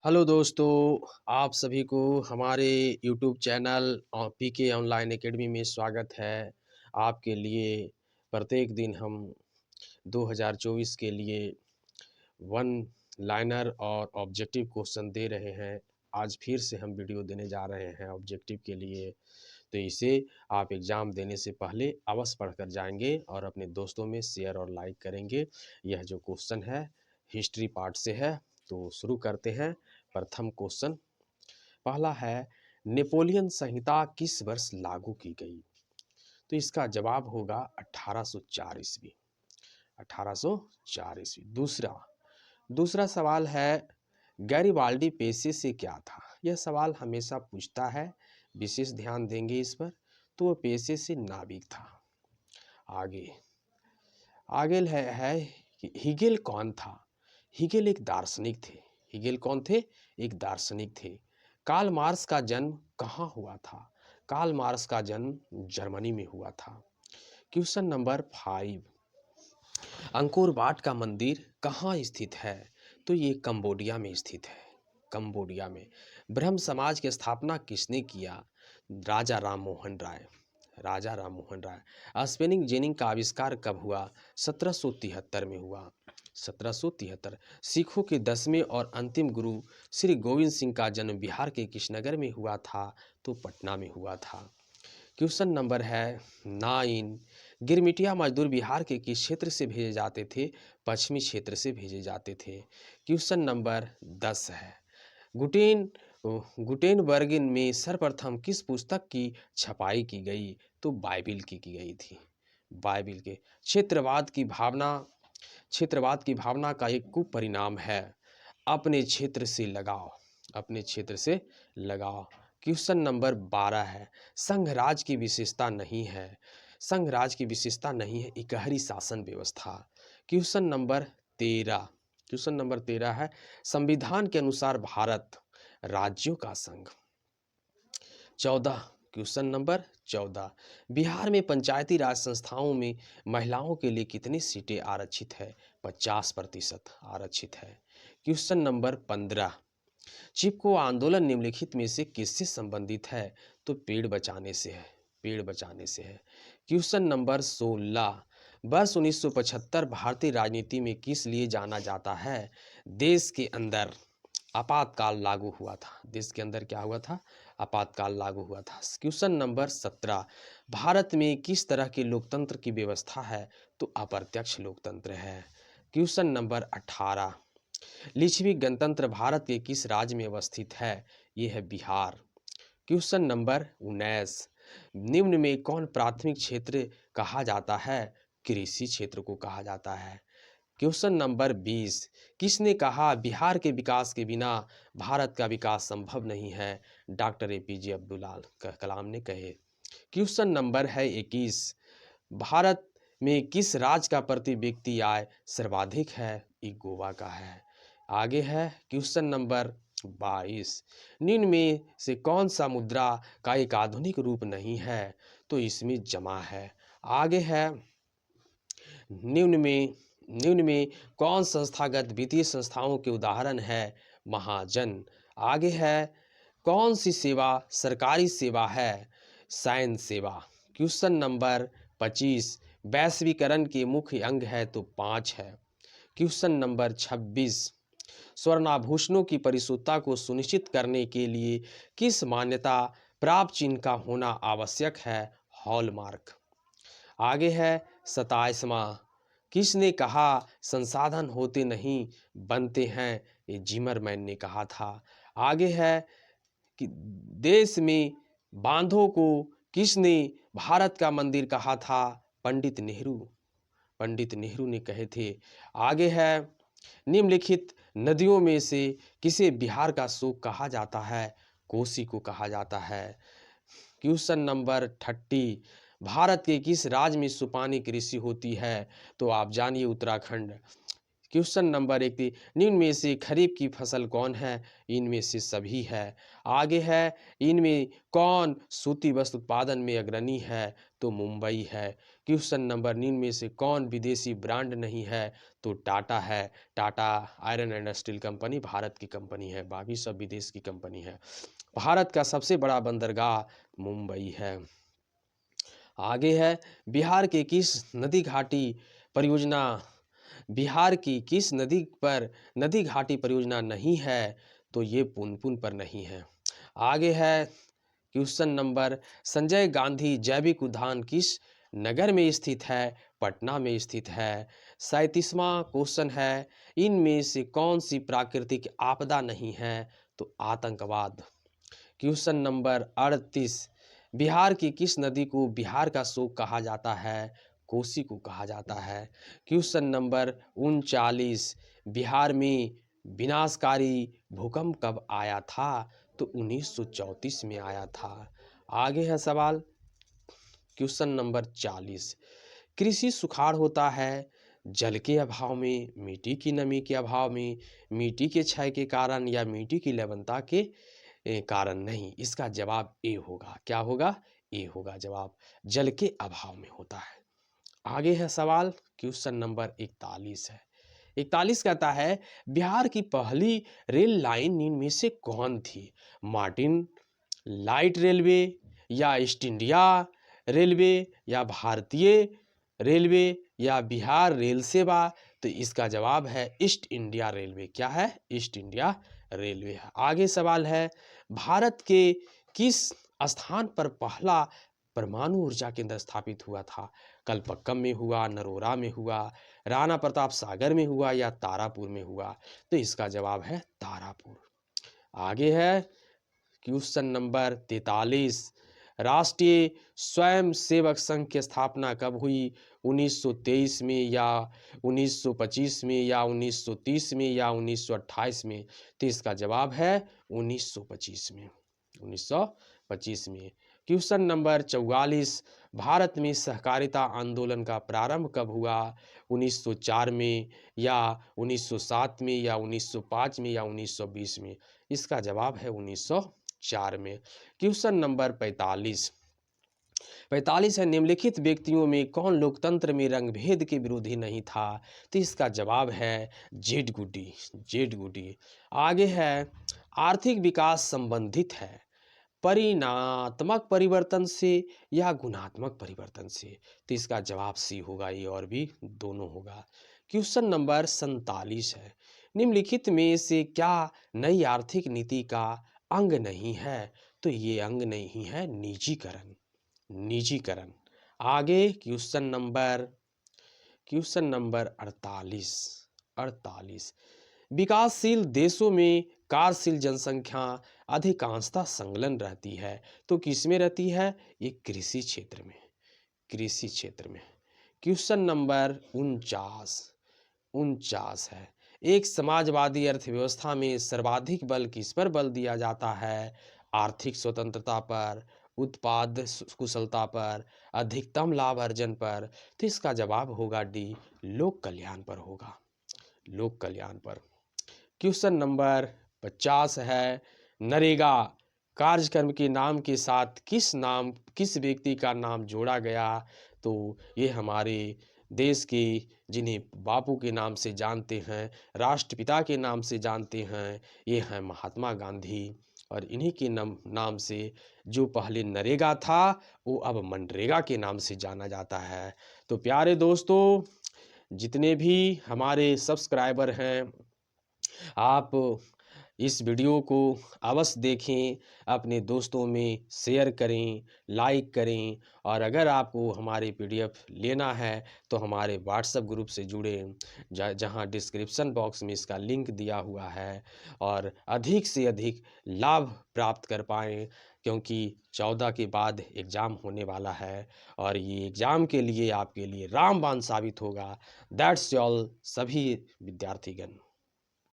Hello दोस्तों, आप सभी को हमारे YouTube channel PK online academy में स्वागत है। आपके लिए प्रत्येक दिन हम 2024 के लिए वन लाइनर और ऑब्जेक्टिव क्वेश्चन दे रहे हैं। आज फिर से हम वीडियो देने जा रहे हैं ऑब्जेक्टिव के लिए, तो इसे आप एग्ज़ाम देने से पहले अवश्य पढ़कर जाएंगे और अपने दोस्तों में शेयर और लाइक करेंगे। यह जो क्वेश्चन है हिस्ट्री पार्ट से है, तो शुरू करते हैं। प्रथम क्वेश्चन पहला है, नेपोलियन संहिता किस वर्ष लागू की गई? तो इसका जवाब होगा 1804 ईस्वी। 1804 ईस्वी। दूसरा दूसरा सवाल है, गैरिबाल्डी पेशे से क्या था? यह सवाल हमेशा पूछता है, विशेष ध्यान देंगे इस पर। तो वह पेशे से नाविक था। आगे आगे है कि हिगेल कौन था? हिगेल एक दार्शनिक थे। हिगेल कौन थे? एक दार्शनिक थे। कार्ल मार्क्स का जन्म कहाँ हुआ था? कार्ल मार्क्स का जन्म जर्मनी में हुआ था। क्वेश्चन नंबर 5, अंकोर वाट का मंदिर कहाँ स्थित है? तो ये कंबोडिया में स्थित है। कंबोडिया में। ब्रह्म समाज की स्थापना किसने किया? राजा राम मोहन राय। राजा राम मोहन राय। स्पेनिंग जेनिंग का आविष्कार कब हुआ? 1773 में हुआ। 1773। सिखों के 10वें और अंतिम गुरु श्री गोविंद सिंह का जन्म बिहार के किस नगर में हुआ था? तो पटना में हुआ था। क्वेश्चन नंबर है 9, गिरमिटिया मजदूर बिहार के किस क्षेत्र से भेजे जाते थे? पश्चिमी क्षेत्र से भेजे जाते थे। क्वेश्चन नंबर 10 है, गुटेन गुटेनबर्ग में सर्वप्रथम किस पुस्तक की छपाई की गई? तो बाइबिल की गई थी। बाइबिल के। क्षेत्रवाद की भावना का एक कुपरिणाम है, अपने क्षेत्र से लगाव। अपने क्षेत्र से लगाव। क्वेश्चन नंबर 12 है, संघराज की विशेषता नहीं है। संघराज की विशेषता नहीं है इकहरी शासन व्यवस्था। Question number 13। क्वेश्चन नंबर 13 है, संविधान के अनुसार भारत राज्यों का संघ। 14। क्वेश्चन नंबर 14, बिहार में पंचायती राज संस्थाओं में महिलाओं के लिए कितनी सीटें आरक्षित है? 50% आरक्षित है। क्वेश्चन नंबर 15, चिपको आंदोलन निम्नलिखित में से किससे संबंधित है? तो पेड़ बचाने से है। पेड़ बचाने से है। क्वेश्चन नंबर 16, वर्ष 1975 भारतीय राजनीति में किस लिए जाना जाता है? देश के अंदर आपातकाल लागू हुआ था। देश के अंदर क्या हुआ था? आपातकाल लागू हुआ था। क्वेश्चन नंबर 17, भारत में किस तरह के लोकतंत्र की व्यवस्था है? तो अप्रत्यक्ष लोकतंत्र है। क्वेश्चन नंबर 18, लिच्छवी गणतंत्र भारत के किस राज्य में अवस्थित है? ये है बिहार। क्वेश्चन नंबर 19, निम्न में कौन प्राथमिक क्षेत्र कहा जाता है? कृषि क्षेत्र को कहा जाता है। क्वेश्चन नंबर 20, किसने कहा बिहार के विकास के बिना भारत का विकास संभव नहीं है? डॉक्टर एपीजे अब्दुल कलाम ने कहे। क्वेश्चन नंबर है 21, भारत में किस राज्य का प्रति व्यक्ति आय सर्वाधिक है? ये गोवा का है। आगे है क्वेश्चन नंबर 22, निम्न में से कौन सा मुद्रा का एक आधुनिक रूप नहीं है? तो इसमें जमा है। आगे है, निम्न में कौन संस्थागत वित्तीय संस्थाओं के उदाहरण है? महाजन। आगे है, कौन सी सेवा सरकारी सेवा है? सैन्य सेवा। क्वेश्चन नंबर 25, वैश्वीकरण के मुख्य अंग है? तो 5 है। क्वेश्चन नंबर 26, स्वर्णाभूषणों की परिशुद्धता को सुनिश्चित करने के लिए किस मान्यता प्राप्त चिन्ह का होना आवश्यक है? हॉलमार्क। आगे है 27वां, किसने कहा संसाधन होते नहीं बनते हैं? ये जिमरमैन ने कहा था। आगे है कि देश में बांधों को किसने भारत का मंदिर कहा था? पंडित नेहरू। पंडित नेहरू ने कहे थे। आगे है, निम्नलिखित नदियों में से किसे बिहार का शोक कहा जाता है? कोसी को कहा जाता है। क्वेश्चन नंबर 30, भारत के किस राज्य में सुपानी कृषि होती है? तो आप जानिए उत्तराखंड। क्वेश्चन नंबर 1 निम्न में से खरीफ की फसल कौन है? इनमें से सभी है। आगे है इनमें कौन सूती वस्त्र उत्पादन में अग्रणी है? तो मुंबई है। क्वेश्चन नंबर निम्न में से कौन विदेशी ब्रांड नहीं है? तो टाटा है। Tata iron and steel company Bharat की कंपनी है, बाकी सब विदेश की कंपनी है। भारत का सबसे बड़ा बंदरगाह मुंबई है। आगे है बिहार की किस नदी पर नदी घाटी परियोजना नहीं है? तो ये पुनपुन पर नहीं है। आगे है क्वेश्चन नंबर संजय गांधी जैविक उद्यान किस नगर में स्थित है? पटना में स्थित है। 37वां क्वेश्चन है इनमें से कौन सी प्राकृतिक आपदा नहीं है? तो आतंकवाद। क्वेश्चन नंबर 38 बिहार की किस नदी को बिहार का शोक कहा जाता है? कोसी को कहा जाता है। क्वेश्चन नंबर 39 बिहार में विनाशकारी भूकंप कब आया था? तो 1934 में आया था। आगे है सवाल क्वेश्चन नंबर 40 कृषि सुखाड़ होता है जल के अभाव में, मिट्टी की नमी के अभाव में, मिट्टी के क्षय के कारण या मिट्टी की लवणता के कारण नहीं। इसका जवाब ए होगा। क्या होगा? ए होगा जवाब। जल के अभाव में होता है। आगे है सवाल क्वेश्चन नंबर 41 है। 41 कहता है बिहार की पहली रेल लाइन इनमें से कौन थी? मार्टिन लाइट रेलवे या ईस्ट इंडिया रेलवे या भारतीय रेलवे या बिहार रेल सेवा? तो इसका जवाब है ईस्ट इंडिया रेलवे। क्या है? ईस्ट इंडिया रेलवे है। आगे सवाल है भारत के किस स्थान पर पहला परमाणु ऊर्जा केंद्र स्थापित हुआ था? कलपक्कम में हुआ, नरोरा में हुआ, राणा प्रताप सागर में हुआ या तारापुर में हुआ? तो इसका जवाब है तारापुर। आगे है क्वेश्चन नंबर 43 राष्ट्रीय स्वयंसेवक संघ की स्थापना कब हुई? 1923 में या 1925 में या 1930 में या 1928 में? तो इसका जवाब है 1925 में। 1925 में। क्वेश्चन नंबर 44 भारत में सहकारिता आंदोलन का प्रारंभ कब हुआ? 1904 में या 1907 में या 1905 में या 1920 में? इसका जवाब है 1904 में। क्वेश्चन नंबर 45 है निम्नलिखित व्यक्तियों में कौन लोकतंत्र में रंगभेद के विरोधी नहीं था? तो इसका जवाब है जेड गुडी। आगे है आर्थिक विकास संबंधित है परिणात्मक परिवर्तन से या गुणात्मक परिवर्तन से? तो इसका जवाब सी होगा। ये और भी दोनों होगा। क्वेश्चन नंबर 47 है निम्नलिखित में से क्या नई आर्थिक नीति का अंग नहीं है? तो ये अंग नहीं है निजीकरण। आगे क्वेश्चन नंबर 48 विकासशील देशों में कार्यशील जनसंख्या अधिकांशतः संलग्न रहती है। तो किसमें रहती है? ये कृषि क्षेत्र में। क्वेश्चन नंबर 49 है एक समाजवादी अर्थव्यवस्था में सर्वाधिक बल किस पर बल दिया जाता है? आर्थिक स्वतंत्रता पर, उत्पाद कुशलता पर, अधिकतम लाभ अर्जन पर? तो इसका जवाब होगा डी लोक कल्याण पर होगा। लोक कल्याण पर। क्वेश्चन नंबर 50 है नरेगा कार्यक्रम के नाम के साथ किस व्यक्ति का नाम जोड़ा गया? तो ये हमारे देश के जिन्हें बापू के नाम से जानते हैं, राष्ट्रपिता के नाम से जानते हैं, ये हैं महात्मा गांधी। और इन्हीं के नाम से जो पहले नरेगा था वो अब मनरेगा के नाम से जाना जाता है। तो प्यारे दोस्तों जितने भी हमारे सब्सक्राइबर हैं आप इस वीडियो को अवश्य देखें, अपने दोस्तों में शेयर करें, लाइक करें। और अगर आपको हमारे पीडीएफ लेना है तो हमारे व्हाट्सएप ग्रुप से जुड़ें जहां डिस्क्रिप्शन बॉक्स में इसका लिंक दिया हुआ है और अधिक से अधिक लाभ प्राप्त कर पाएँ, क्योंकि 14 के बाद एग्ज़ाम होने वाला है और ये एग्ज़ाम के लिए आपके लिए रामबाण साबित होगा। दैट्स ऑल सभी विद्यार्थीगण।